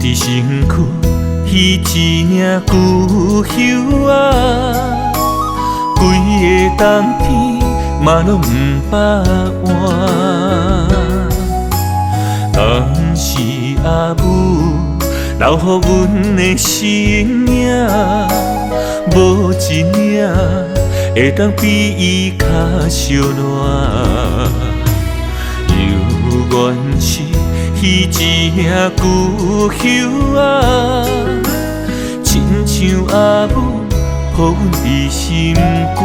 伫身躯彼一领旧叶啊，规个冬天嘛拢不捌换。当时阿母留予阮的生命，无一领会当比伊较烧热，犹原是彼一领旧叶啊，亲像阿母抱阮伫心肝。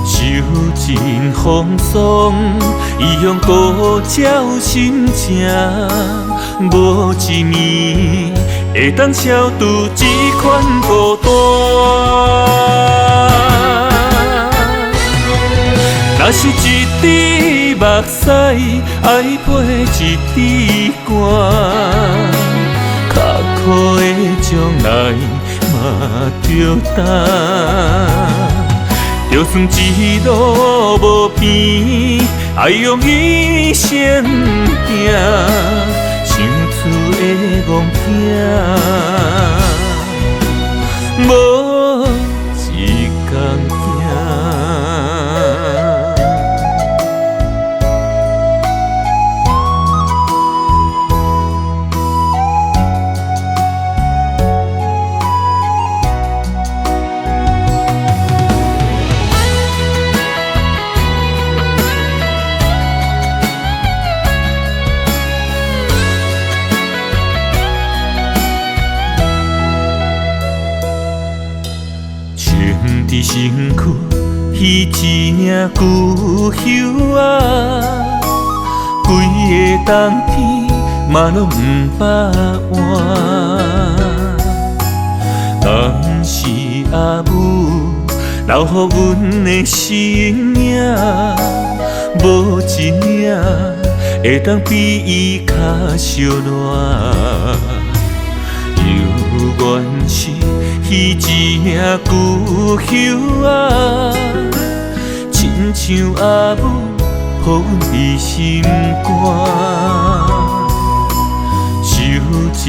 受尽风霜，伊用孤照心情，无一暝会当消除这款孤单。若是一滴目屎爱陪一滴汗，较苦的将来嘛着担。就算一路无边，爱用一生行，想厝的戆囝，无一天行。伫身躯彼一领旧叶啊，规个冬天嘛拢不换。当时阿母留予阮的生命，无一领会当比伊较烧热，犹原是彼一领旧叶啊，亲像阿母抱阮伫心肝。受尽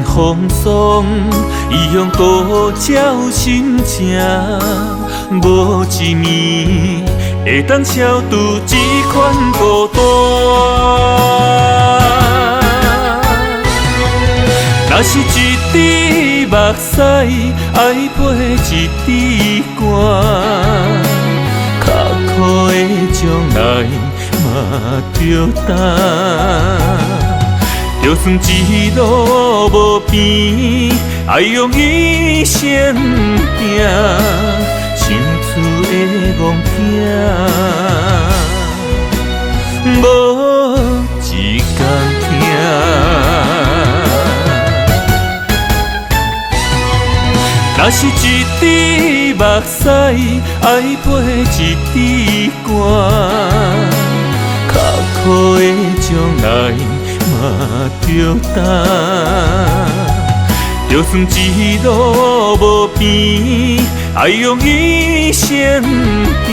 风霜，伊用孤照心情，无一暝会当消除这款孤单。若是一滴目屎爱陪一滴汗，较苦的将来嘛着担。就算一路无边，爱用一生行，想厝的戆囝，无一天行。若是一滴目屎爱陪一滴汗，较苦的将来嘛着担。就算一路无边，爱用一生行。